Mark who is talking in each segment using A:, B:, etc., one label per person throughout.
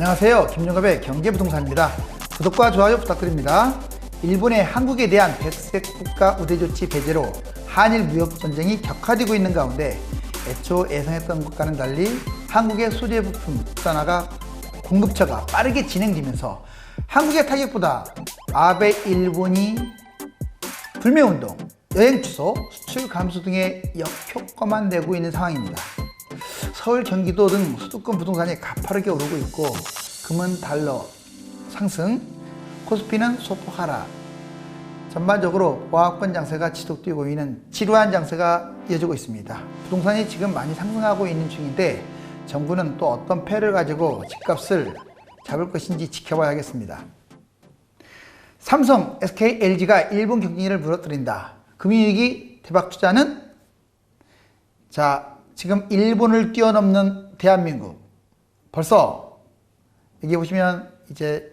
A: 안녕하세요. 김용갑의 경제부동산입니다. 구독과 좋아요 부탁드립니다. 일본의 한국에 대한 백색 국가 우대 조치 배제로 한일 무역 전쟁이 격화되고 있는 가운데 애초 예상했던 것과는 달리 한국의 소재 부품 국산화가 공급처가 빠르게 진행되면서 한국의 타격보다 아베 일본이 불매운동, 여행 취소, 수출 감소 등의 역효과만 내고 있는 상황입니다. 서울, 경기도 등 수도권 부동산이 가파르게 오르고 있고 금은 달러 상승, 코스피는 소폭 하락. 전반적으로 보합권 장세가 지속되고 있는 지루한 장세가 이어지고 있습니다. 부동산이 지금 많이 상승하고 있는 중인데 정부는 또 어떤 패를 가지고 집값을 잡을 것인지 지켜봐야겠습니다. 삼성, SK, LG가 일본 경쟁력을 무너뜨린다. 금융위기 대박 투자는? 지금 일본을 뛰어넘는 대한민국. 벌써 여기 보시면 이제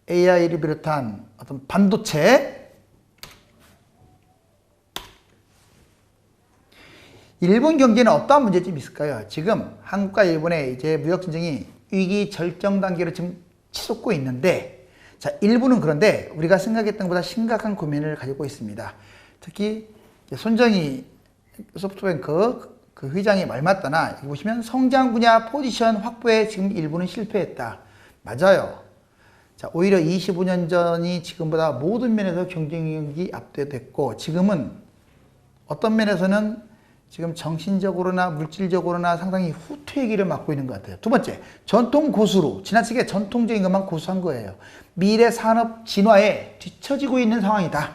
A: AI를 비롯한 어떤 반도체, 일본 경제는 어떠한 문제점이 있을까요? 지금 한국과 일본의 이제 무역 전쟁이 위기 절정 단계로 지금 치솟고 있는데, 일본은 그런데 우리가 생각했던 것보다 심각한 고민을 가지고 있습니다. 특히 손정희 소프트뱅크 그 회장이 말 맞다나 여기 보시면 성장 분야 포지션 확보에 지금 일본은 실패했다. 맞아요. 오히려 25년 전이 지금보다 모든 면에서 경쟁력이 압도됐고 지금은 어떤 면에서는 지금 정신적으로나 물질적으로나 상당히 후퇴의 길을 맞고 있는 것 같아요. 두 번째, 전통 고수로 지나치게 전통적인 것만 고수한 거예요. 미래 산업 진화에 뒤처지고 있는 상황이다.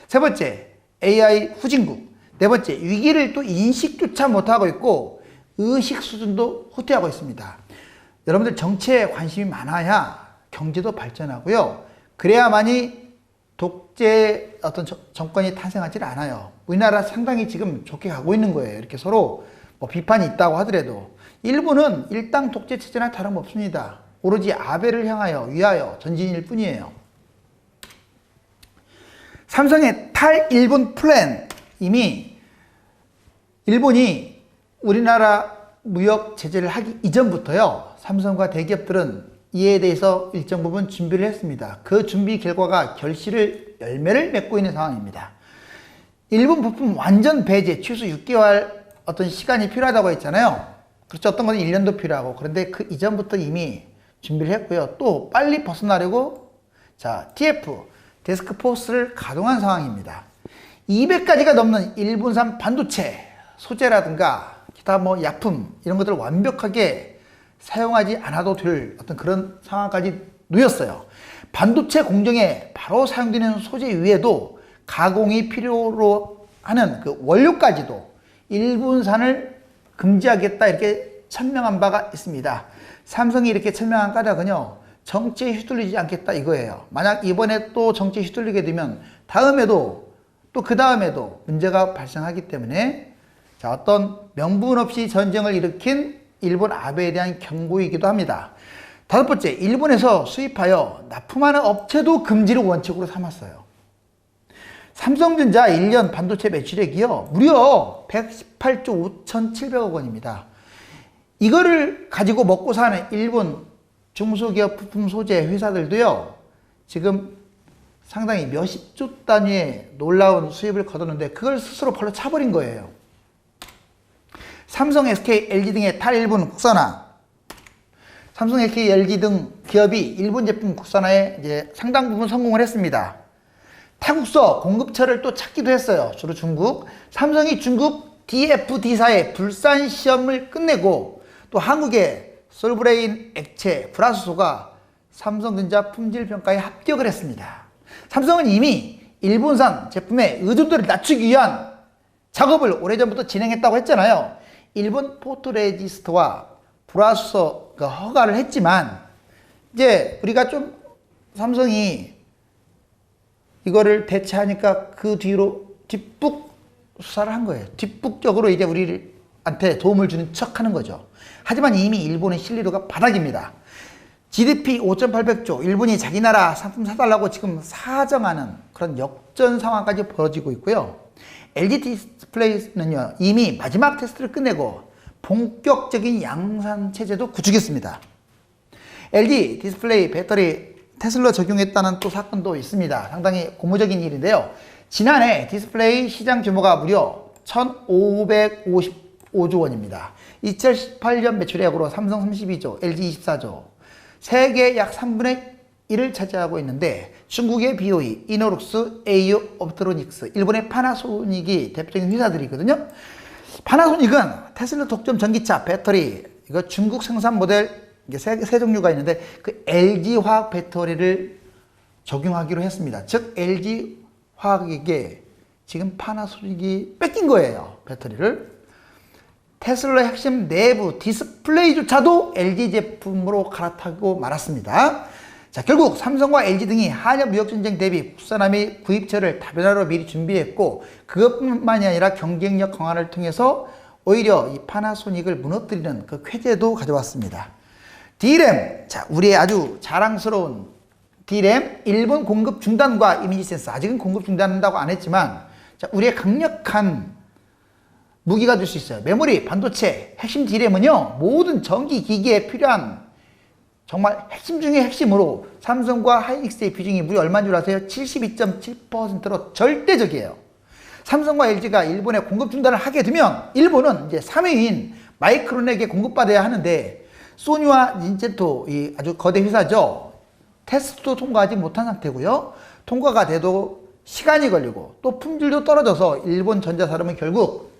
A: 세 번째, AI 후진국. 네 번째, 위기를 또 인식조차 못하고 있고 의식 수준도 후퇴하고 있습니다. 여러분들 정치에 관심이 많아야 경제도 발전하고요. 그래야만이 독재 어떤 정권이 탄생하지 않아요. 우리나라 상당히 지금 좋게 가고 있는 거예요. 이렇게 서로 비판이 있다고 하더라도 일본은 일당 독재 체제나 다름없습니다. 오로지 아베를 향하여 위하여 전진일 뿐이에요. 삼성의 탈일본 플랜, 이미 일본이 우리나라 무역 제재를 하기 이전부터요, 삼성과 대기업들은 이에 대해서 일정 부분 준비를 했습니다. 그 준비 결과가 열매를 맺고 있는 상황입니다. 일본 부품 완전 배제, 최소 6개월 어떤 시간이 필요하다고 했잖아요. 그렇죠. 어떤 건 1년도 필요하고. 그런데 그 이전부터 이미 준비를 했고요. 또 빨리 벗어나려고 TF, 데스크포스를 가동한 상황입니다. 200가지가 넘는 일본산 반도체, 소재라든가 기타 약품 이런 것들을 완벽하게 사용하지 않아도 될 어떤 그런 상황까지 놓였어요. 반도체 공정에 바로 사용되는 소재 위에도 가공이 필요로 하는 그 원료까지도 일본산을 금지하겠다 이렇게 천명한 바가 있습니다. 삼성이 이렇게 천명한 까닭은요, 정치에 휘둘리지 않겠다 이거예요. 만약 이번에 또 정치에 휘둘리게 되면 다음에도 또 그 다음에도 문제가 발생하기 때문에 어떤 명분 없이 전쟁을 일으킨 일본 아베에 대한 경고이기도 합니다. 다섯 번째, 일본에서 수입하여 납품하는 업체도 금지를 원칙으로 삼았어요. 삼성전자 1년 반도체 매출액이요, 무려 118조 5,700억 원입니다. 이거를 가지고 먹고 사는 일본 중소기업 부품 소재 회사들도요, 지금 상당히 몇십조 단위의 놀라운 수입을 거뒀는데 그걸 스스로 발로 차버린 거예요. 삼성, SK, LG 등의 탈일본 국산화. 삼성, SK, LG 등 기업이 일본 제품 국산화에 이제 상당 부분 성공을 했습니다. 타국서 공급처를 또 찾기도 했어요. 주로 중국. 삼성이 중국 DFD사의 불산 시험을 끝내고 또 한국의 솔브레인 액체 불화수소가 삼성전자 품질평가에 합격을 했습니다. 삼성은 이미 일본산 제품의 의존도를 낮추기 위한 작업을 오래전부터 진행했다고 했잖아요. 일본 포토레지스트와 불화수소 허가를 했지만 이제 우리가 좀 삼성이 이거를 대체하니까 그 뒤로 뒷북 수사를 한 거예요. 뒷북적으로 이제 우리한테 도움을 주는 척 하는 거죠. 하지만 이미 일본의 신뢰도가 바닥입니다. GDP 5,800조, 일본이 자기 나라 상품 사달라고 지금 사정하는 그런 역전 상황까지 벌어지고 있고요. LG 디스플레이는요, 이미 마지막 테스트를 끝내고 본격적인 양산 체제도 구축했습니다. LG 디스플레이 배터리 테슬라 적용했다는 또 사건도 있습니다. 상당히 고무적인 일인데요. 지난해 디스플레이 시장 규모가 무려 1,555조 원입니다. 2018년 매출액으로 삼성 32조, LG 24조, 세계 약 3분의 1을 차지하고 있는데 중국의 BOE, 이노룩스, AU 옵트로닉스, 일본의 파나소닉이 대표적인 회사들이거든요. 파나소닉은 테슬라 독점 전기차 배터리, 이거 중국 생산 모델 이게 세 종류가 있는데 그 LG 화학 배터리를 적용하기로 했습니다. 즉 LG 화학에게 지금 파나소닉이 뺏긴 거예요. 배터리를. 테슬라 핵심 내부 디스플레이조차도 LG 제품으로 갈아타고 말았습니다. 자, 결국 삼성과 LG 등이 한일 무역전쟁 대비 국산화 및 구입처를 다변화로 미리 준비했고 그것뿐만이 아니라 경쟁력 강화를 통해서 오히려 이 파나소닉을 무너뜨리는 그 쾌재도 가져왔습니다. D램, 자, 우리의 아주 자랑스러운 D램 일본 공급 중단과 이미지 센서, 아직은 공급 중단한다고 안 했지만 자, 우리의 강력한 무기가 될 수 있어요. 메모리, 반도체, 핵심 D램은요 모든 전기 기기에 필요한 정말 핵심 중에 핵심으로 삼성과 하이닉스의 비중이 무려 얼마인 줄 아세요? 72.7%로 절대적이에요. 삼성과 LG가 일본에 공급 중단을 하게 되면 일본은 이제 3위인 마이크론에게 공급받아야 하는데 소니와 닌텐도, 이 아주 거대 회사죠. 테스트도 통과하지 못한 상태고요. 통과가 돼도 시간이 걸리고 또 품질도 떨어져서 일본 전자산업은 결국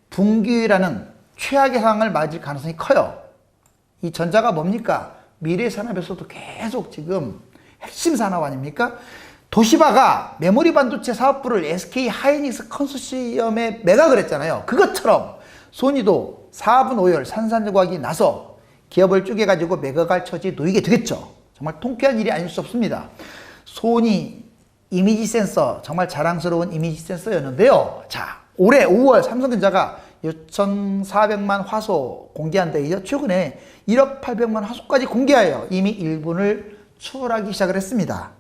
A: 붕괴라는 최악의 상황을 맞을 가능성이 커요. 이 전자가 뭡니까? 미래 산업에서도 계속 지금 핵심 산업 아닙니까? 도시바가 메모리 반도체 사업부를 SK 하이닉스 컨소시엄에 매각을 했잖아요. 그것처럼 소니도 4분 5열 산산조각이 나서 기업을 쪼개가지고 매각할 처지에 놓이게 되겠죠. 정말 통쾌한 일이 아닐 수 없습니다. 소니 이미지 센서, 정말 자랑스러운 이미지 센서였는데요. 자, 올해 5월 삼성전자가 6,400만 화소 공개한데 이제 최근에 1억 800만 화소까지 공개하여 이미 일본을 추월하기 시작을 했습니다.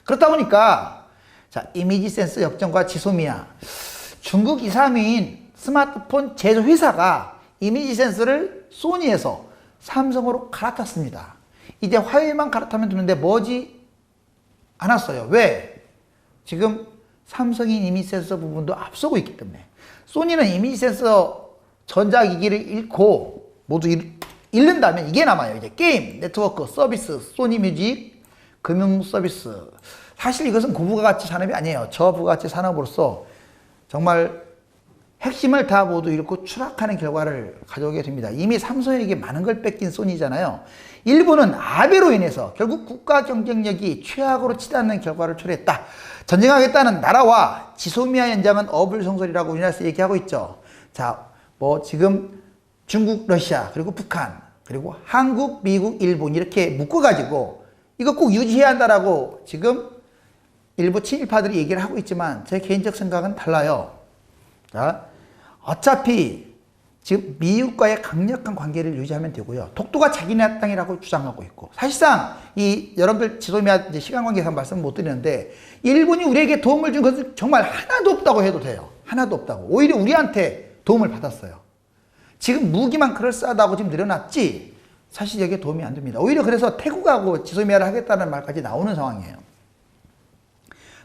A: 그렇다 보니까 자, 이미지 센서 역전과 지소미아, 중국 2, 3위인 스마트폰 제조회사가 이미지 센서를 소니에서 삼성으로 갈아탔습니다. 이제 화웨이만 갈아타면 되는데 머지 않았어요. 왜? 지금 삼성이 이미지 센서 부분도 앞서고 있기 때문에. 소니는 이미지 센서 전자기기를 잃고 모두 잃는다면 이게 남아요. 이제 게임, 네트워크, 서비스, 소니 뮤직, 금융 서비스. 사실 이것은 고부가가치 산업이 아니에요. 저부가가치 산업으로서 정말 핵심을 다 모두 잃고 추락하는 결과를 가져오게 됩니다. 이미 삼성에게 많은 걸 뺏긴 소니잖아요. 일본은 아베로 인해서 결국 국가 경쟁력이 최악으로 치닫는 결과를 초래했다. 전쟁하겠다는 나라와 지소미아 연장은 어불성설이라고 우리나라에서 얘기하고 있죠. 자, 뭐 지금 중국, 러시아, 그리고 북한, 그리고 한국, 미국, 일본 이렇게 묶어가지고 이거 꼭 유지해야 한다라고 지금 일부 친일파들이 얘기를 하고 있지만 제 개인적 생각은 달라요. 자, 어차피 지금 미국과의 강력한 관계를 유지하면 되고요. 독도가 자기네 땅이라고 주장하고 있고 사실상 이 여러분들 지소미아 시간 관계상 말씀 못 드리는데 일본이 우리에게 도움을 준 것은 정말 하나도 없다고 해도 돼요. 하나도 없다고. 오히려 우리한테 도움을 받았어요. 지금 무기만 그럴싸하다고 지금 늘어났지 사실 여기에 도움이 안 됩니다. 오히려 그래서 태국하고 지소미아를 하겠다는 말까지 나오는 상황이에요.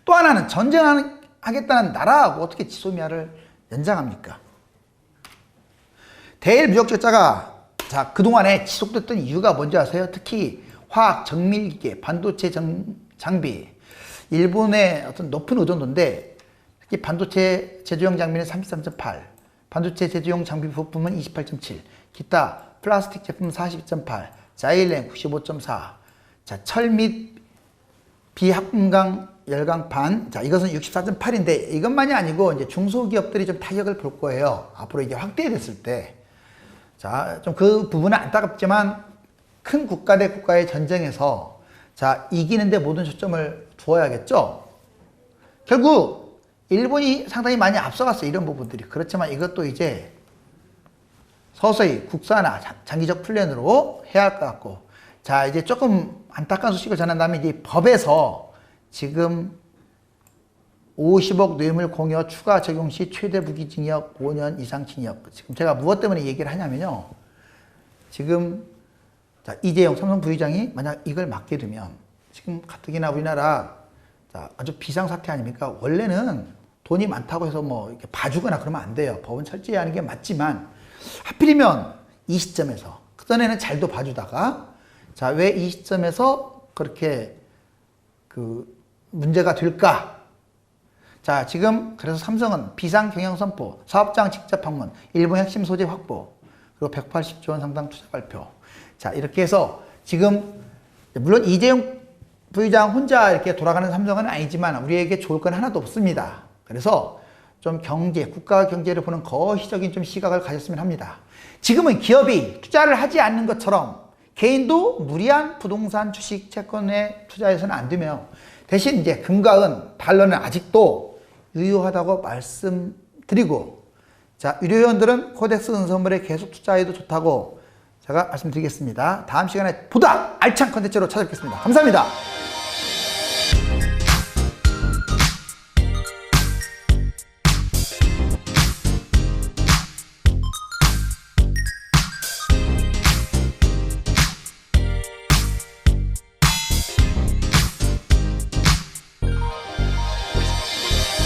A: 또 하나는 전쟁하겠다는 나라하고 어떻게 지소미아를 연장합니까? 대일 무역 적자가 자 그동안에 지속됐던 이유가 뭔지 아세요? 특히 화학, 정밀기계, 반도체 장비 일본의 어떤 높은 의존도인데 특히 반도체 제조용 장비는 33.8, 반도체 제조용 장비 부품은 28.7, 기타 플라스틱 제품 42.8, 자일렌 95.4, 자 철 및 비합금강 열강판, 자 이것은 64.8인데 이것만이 아니고 이제 중소기업들이 좀 타격을 볼 거예요. 앞으로 이게 확대됐을 때. 자, 좀 그 부분은 안타깝지만 큰 국가 대 국가의 전쟁에서 자, 이기는데 모든 초점을 두어야겠죠. 결국 일본이 상당히 많이 앞서갔어요. 이런 부분들이. 그렇지만 이것도 이제 서서히 국산화, 장기적 플랜으로 해야 할 것 같고 자, 이제 조금 안타까운 소식을 전한다면 이제 법에서 지금 50억 뇌물 공여 추가 적용 시 최대 무기징역 5년 이상 징역. 지금 제가 무엇 때문에 얘기를 하냐면요. 지금 자, 이재용 삼성 부회장이 만약 이걸 맡게 되면 지금 가뜩이나 우리나라 자, 아주 비상사태 아닙니까? 원래는 돈이 많다고 해서 뭐 이렇게 봐주거나 그러면 안 돼요. 법은 철저히 하는 게 맞지만 하필이면 이 시점에서 그전에는 잘도 봐주다가 자, 왜 이 시점에서 그렇게 그 문제가 될까? 자, 지금 그래서 삼성은 비상 경영 선포, 사업장 직접 방문, 일부 핵심 소재 확보, 그리고 180조 원 상당 투자 발표. 자, 이렇게 해서 지금 물론 이재용 부회장 혼자 이렇게 돌아가는 삼성은 아니지만 우리에게 좋을 건 하나도 없습니다. 그래서 좀 경제, 국가 경제를 보는 거시적인 좀 시각을 가졌으면 합니다. 지금은 기업이 투자를 하지 않는 것처럼 개인도 무리한 부동산, 주식, 채권에 투자해서는 안 되며 대신 이제 금과 은, 달러는 아직도 유효하다고 말씀드리고 자, 유료회원들은 코덱스 은선물에 계속 투자해도 좋다고 제가 말씀드리겠습니다. 다음 시간에 보다 알찬 컨텐츠로 찾아뵙겠습니다. 감사합니다.